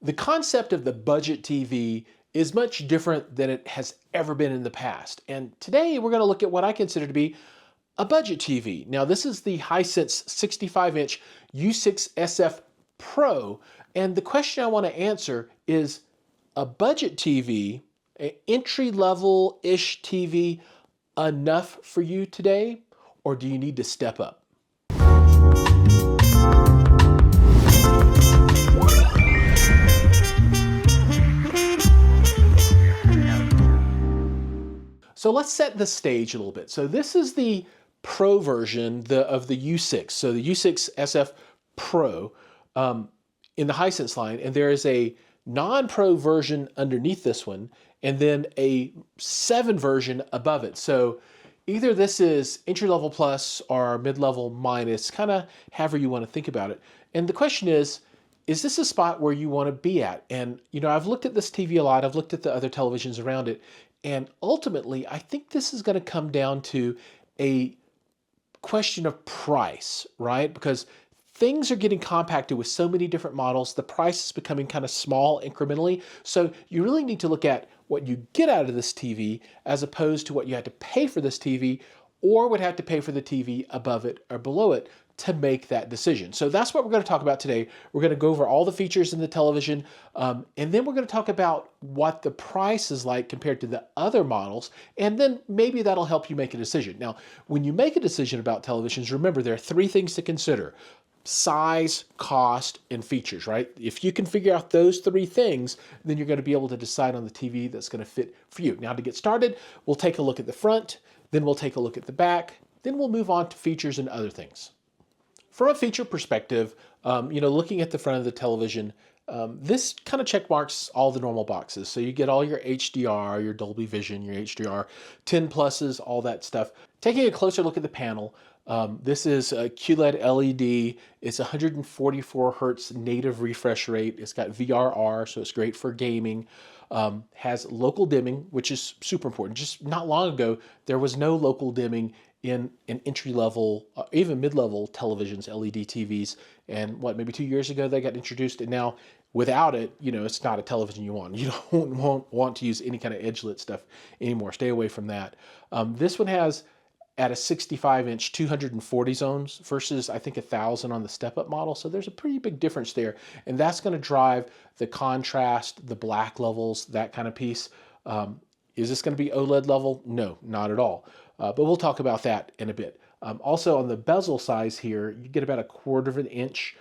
The concept of the budget TV is much different than it has ever been in the past. And today we're going to look at what I consider to be a budget TV. Now, this is the Hisense 65-inch U6SF Pro. And the question I want to answer is, a budget TV, an entry-level-ish TV, enough for you today? Or do you need to step up? So let's set the stage a little bit. So this is the Pro version of the U6. So the U6SF Pro in the Hisense line, and there is a non-Pro version underneath this one, and then a 7 version above it. So either this is entry-level plus or mid-level minus, kind of however you want to think about it. And the question is this a spot where you want to be at? And, you know, I've looked at this TV a lot. I've looked at the other televisions around it. And ultimately, I think this is going to come down to a question of price, right? Because things are getting compacted with so many different models. The price is becoming kind of small incrementally. So you really need to look at what you get out of this TV as opposed to what you had to pay for this TV or would have to pay for the TV above it or below it to make that decision. So that's what we're going to talk about today. We're going to go over all the features in the television, and then we're going to talk about what the price is like compared to the other models, and then maybe that'll help you make a decision. Now, when you make a decision about televisions, remember there are 3 things to consider: size, cost, and features, right? If you can figure out those 3 things, then you're going to be able to decide on the TV that's going to fit for you. Now, to get started, we'll take a look at the front, then we'll take a look at the back, then we'll move on to features and other things. From a feature perspective, looking at the front of the television, this kind of check marks all the normal boxes. So you get all your HDR, your Dolby Vision, your HDR, 10 pluses, all that stuff. Taking a closer look at the panel, this is a QLED LED. It's 144 hertz native refresh rate. It's got VRR, so it's great for gaming. Has local dimming, which is super important. Just not long ago, there was no local dimming in an entry-level, even mid-level televisions, LED TVs. And maybe 2 years ago they got introduced, and now without it, it's not a television you want. You don't want to use any kind of edge-lit stuff anymore. Stay away from that. This one has, at a 65-inch, 240 zones versus, I think, 1,000 on the step-up model. So there's a pretty big difference there. And that's going to drive the contrast, the black levels, that kind of piece. Is this going to be OLED level? No, not at all. But we'll talk about that in a bit. Also, on the bezel size here, you get about 1/4 of an inch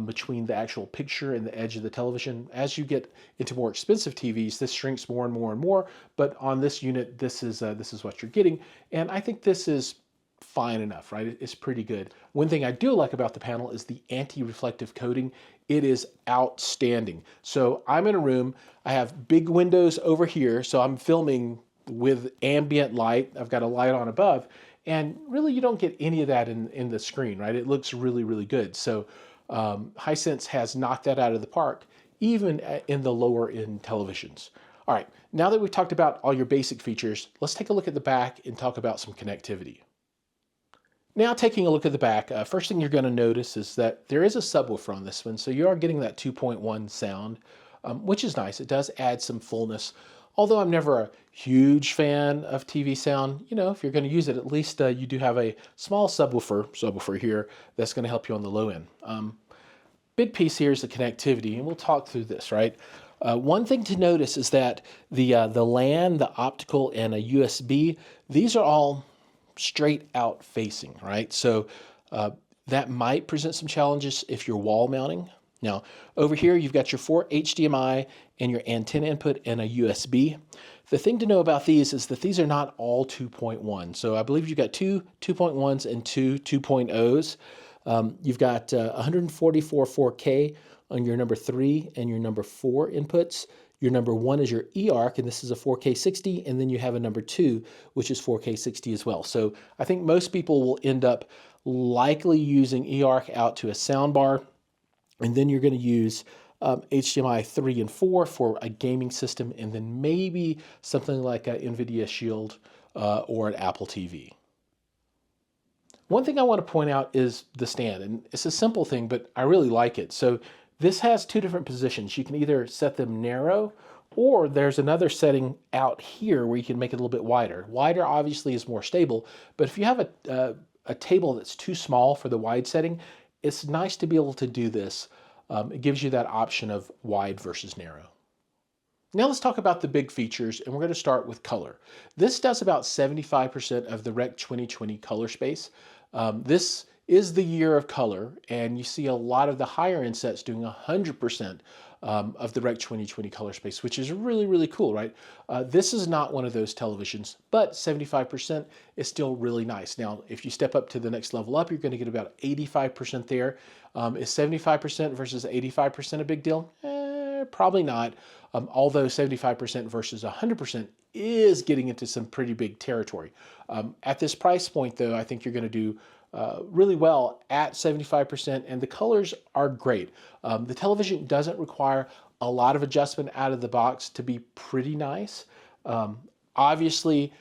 between the actual picture and the edge of the television. As you get into more expensive TVs, this shrinks more and more and more. But on this unit, this is what you're getting. And I think this is fine enough, right? It's pretty good. One thing I do like about the panel is the anti-reflective coating. It is outstanding. So I'm in a room, I have big windows over here, so I'm filming with ambient light. I've got a light on above, and really you don't get any of that in the screen, right? It looks really, really good. So Hisense has knocked that out of the park, even in the lower end televisions. All right, now that we've talked about all your basic features, let's take a look at the back and talk about some connectivity. Now, taking a look at the back, first thing you're going to notice is that there is a subwoofer on this one, so you are getting that 2.1 sound, which is nice. It does add some fullness. Although I'm never a huge fan of TV sound, if you're going to use it, at least you do have a small subwoofer here that's going to help you on the low end. Big piece here is the connectivity, and we'll talk through this, right? One thing to notice is that the LAN, the optical, and a USB, these are all straight out facing, right? So that might present some challenges if you're wall mounting. Now, over here, you've got your 4 HDMI and your antenna input and a USB. The thing to know about these is that these are not all 2.1. So I believe you've got 2 2.1s and 2 2.0s. You've got 144 4K on your number 3 and your number 4 inputs. Your number 1 is your eARC, and this is a 4K 60, and then you have a number 2, which is 4K 60 as well. So I think most people will end up likely using eARC out to a soundbar, and then you're going to use HDMI 3 and 4 for a gaming system, and then maybe something like an NVIDIA Shield or an Apple TV. One thing I want to point out is the stand, and it's a simple thing, but I really like it. So This has two different positions. You can either set them narrow, or there's another setting out here where you can make it a little bit wider. Wider obviously is more stable, but if you have a table that's too small for the wide setting, it's nice to be able to do this. It gives you that option of wide versus narrow. Now let's talk about the big features, and we're going to start with color. This does about 75% of the Rec 2020 color space. This is the year of color, and you see a lot of the higher end sets doing 100% of the Rec 2020 color space, which is really, really cool, right? This is not one of those televisions, but 75% is still really nice. Now, if you step up to the next level up, you're going to get about 85% there. Is 75% versus 85% a big deal? Probably not. Although 75% versus 100% is getting into some pretty big territory. At this price point, though, I think you're going to do really well at 75%, and the colors are great. The television doesn't require a lot of adjustment out of the box to be pretty nice. Obviously,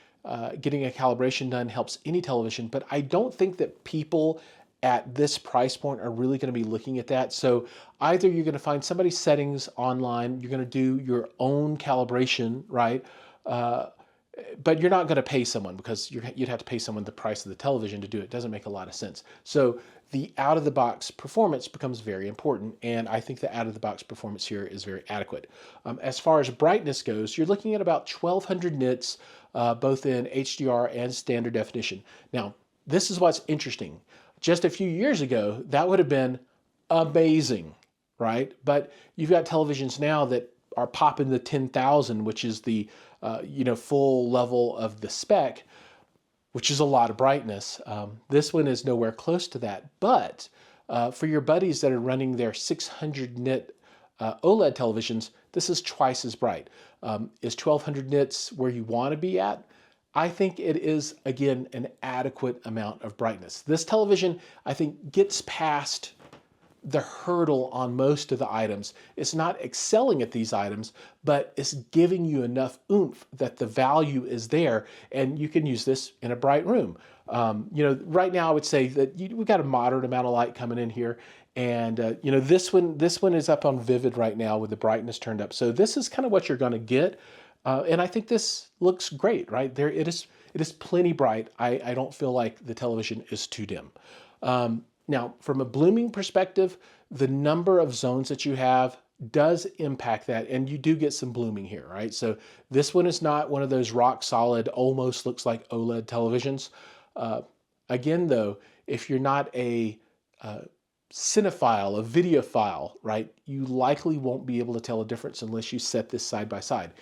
getting a calibration done helps any television, but I don't think that people at this price point are really going to be looking at that. So either you're going to find somebody's settings online, you're going to do your own calibration, right? But you're not going to pay someone, because you'd have to pay someone the price of the television to do it. It doesn't make a lot of sense. So the out-of-the-box performance becomes very important, and I think the out-of-the-box performance here is very adequate. As far as brightness goes, you're looking at about 1200 nits, both in HDR and standard definition. Now, this is what's interesting. Just a few years ago, that would have been amazing, right? But you've got televisions now that are popping the 10,000, which is the full level of the spec, which is a lot of brightness. This one is nowhere close to that. But for your buddies that are running their 600 nit OLED televisions, this is twice as bright. Is 1200 nits where you want to be at? I think it is, again, an adequate amount of brightness. This television, I think, gets past the hurdle on most of the items. It's not excelling at these items, but it's giving you enough oomph that the value is there, and you can use this in a bright room. Right now I would say that we've got a moderate amount of light coming in here, and this one is up on vivid right now with the brightness turned up. So this is kind of what you're going to get. And I think this looks great, right? It is plenty bright. I don't feel like the television is too dim. Now, from a blooming perspective, the number of zones that you have does impact that, and you do get some blooming here, right? So this one is not one of those rock solid, almost looks like OLED televisions. Again, though, if you're not a cinephile, a videophile, right, you likely won't be able to tell a difference unless you set this side by side.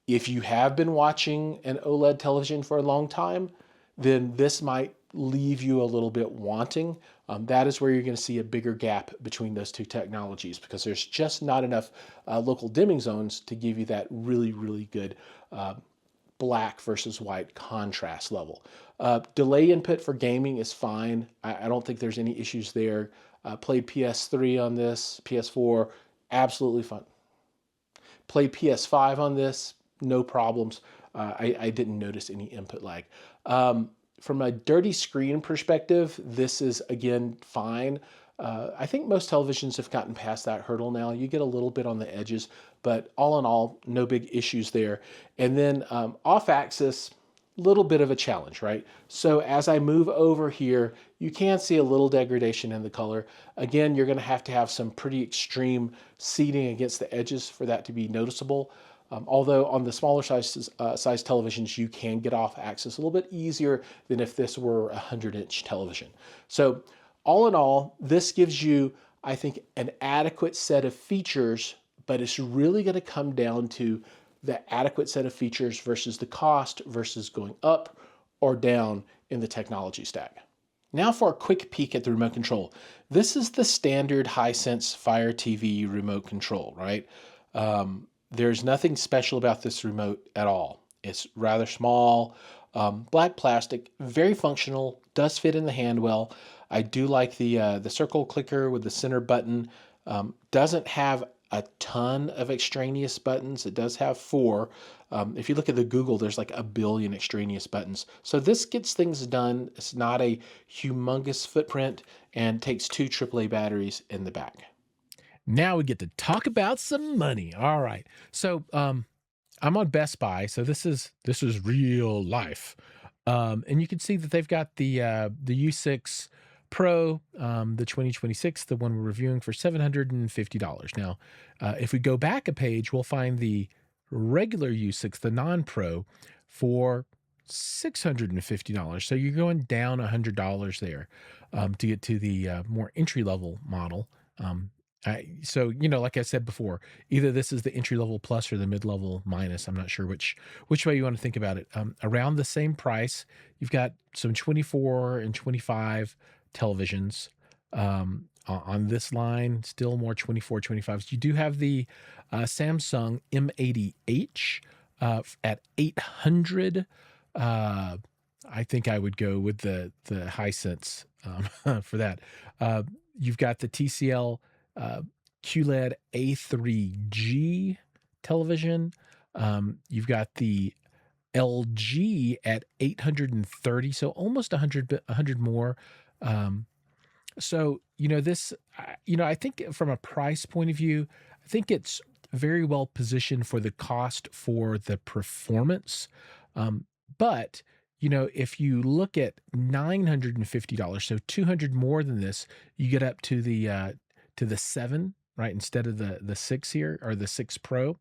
If you have been watching an OLED television for a long time, then this might leave you a little bit wanting. That is where you're going to see a bigger gap between those two technologies, because there's just not enough local dimming zones to give you that really, really good black versus white contrast level. Delay input for gaming is fine. I don't think there's any issues there. Played PS3 on this, PS4, absolutely fine. Played PS5 on this, no problems. I didn't notice any input lag. From a dirty screen perspective, this is, again, fine. I think most televisions have gotten past that hurdle now. You get a little bit on the edges, but all in all, no big issues there. And then off-axis, little bit of a challenge, right? So as I move over here, you can see a little degradation in the color. Again, you're going to have some pretty extreme seating against the edges for that to be noticeable. Although on the smaller size televisions, you can get off axis a little bit easier than if this were a 100-inch television. So all in all, this gives you, I think, an adequate set of features, but it's really going to come down to the adequate set of features versus the cost versus going up or down in the technology stack. Now for a quick peek at the remote control. This is the standard Hisense Fire TV remote control, right? There's nothing special about this remote at all. It's rather small, black plastic, very functional, does fit in the hand well. I do like the circle clicker with the center button. Doesn't have a ton of extraneous buttons. It does have 4. If you look at the Google, there's like 1 billion extraneous buttons. So this gets things done. It's not a humongous footprint and takes 2 AAA batteries in the back. Now we get to talk about some money. All right. So I'm on Best Buy, so this is real life. And you can see that they've got the U6 Pro, the 2026, the one we're reviewing for $750. Now, if we go back a page, we'll find the regular U6, the non-Pro, for $650. So you're going down $100 there to get to the more entry-level model. So, like I said before, either this is the entry level plus or the mid level minus. I'm not sure which way you want to think about it. Around the same price, you've got some 24 and 25 televisions on this line. Still more 24, 25s. You do have the Samsung M80H at 800. I think I would go with the Hisense for that. You've got the TCL QLED A3G television. You've got the LG at 830, so almost 100 more. So, I think from a price point of view, I think it's very well positioned for the cost for the performance. But if you look at $950, so 200 more than this, you get up to the 7, right? Instead of the 6 here, or the 6 Pro.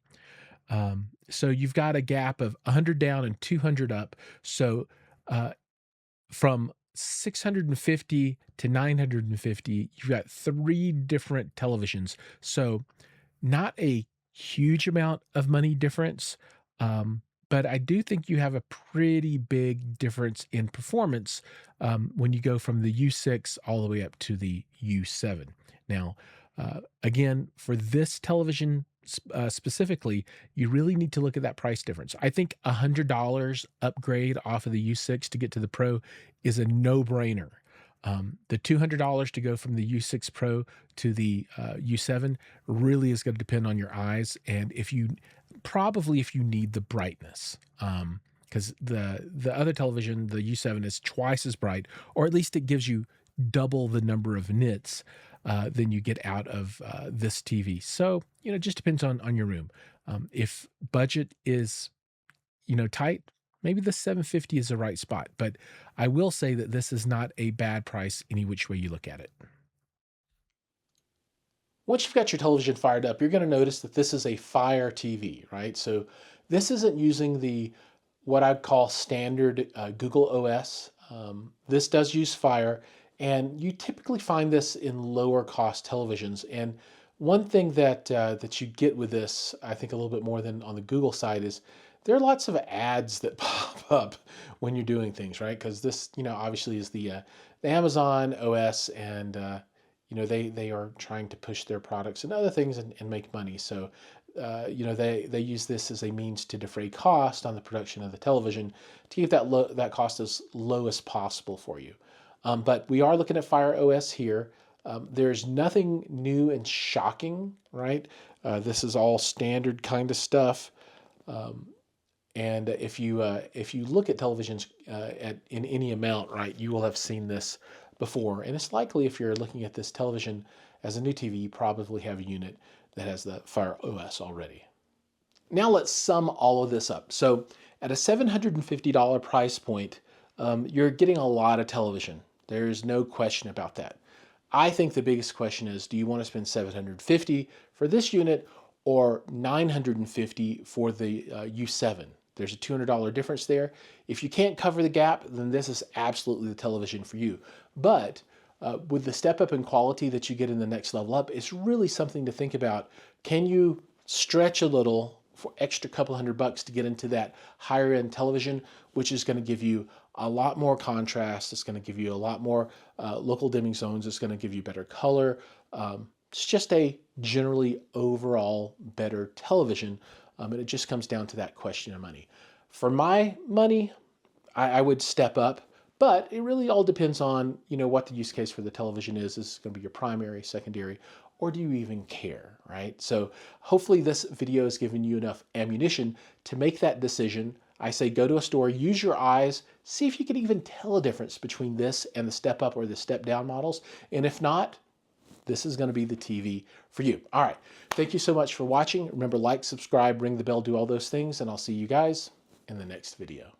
So you've got a gap of 100 down and 200 up. So from 650 to 950, you've got 3 different televisions. So not a huge amount of money difference. But I do think you have a pretty big difference in performance when you go from the U6 all the way up to the U7. Now, again, for this television specifically, you really need to look at that price difference. I think $100 upgrade off of the U6 to get to the Pro is a no-brainer. The $200 to go from the U6 Pro to the U7 really is going to depend on your eyes, and if you need the brightness. Because the other television, the U7, is twice as bright, or at least it gives you double the number of nits than you get out of this TV. So, it just depends on your room. If budget is, tight, maybe the 750 is the right spot. But I will say that this is not a bad price any which way you look at it. Once you've got your television fired up, you're going to notice that this is a Fire TV, right? So this isn't using what I'd call standard Google OS. This does use Fire, and you typically find this in lower cost televisions. And one thing that you get with this, I think a little bit more than on the Google side, is there are lots of ads that pop up when you're doing things, right? Because this, obviously is the Amazon OS, and they are trying to push their products and other things and make money. So, they use this as a means to defray cost on the production of the television to keep that cost as low as possible for you. But we are looking at Fire OS here. There's nothing new and shocking, right? This is all standard kind of stuff. And if you look at televisions in any amount, right, you will have seen this before. And it's likely, if you're looking at this television as a new TV, you probably have a unit that has the Fire OS already. Now let's sum all of this up. So at a $750 price point, you're getting a lot of television. There's no question about that. I think the biggest question is, do you want to spend $750 for this unit or $950 for the U7? There's a $200 difference there. If you can't cover the gap, then this is absolutely the television for you. But with the step up in quality that you get in the next level up, it's really something to think about. Can you stretch a little for extra couple $100 to get into that higher end television, which is going to give you a lot more contrast. It's going to give you a lot more local dimming zones. It's going to give you better color. It's just a generally overall better television. And it just comes down to that question of money. For my money, I would step up, but it really all depends on, what the use case for the television is. Is it going to be your primary, secondary, or do you even care, right? So hopefully this video has given you enough ammunition to make that decision. I say go to a store, use your eyes, see if you can even tell a difference between this and the step up or the step down models. And if not, this is going to be the TV for you. All right. Thank you so much for watching. Remember, like, subscribe, ring the bell, do all those things, and I'll see you guys in the next video.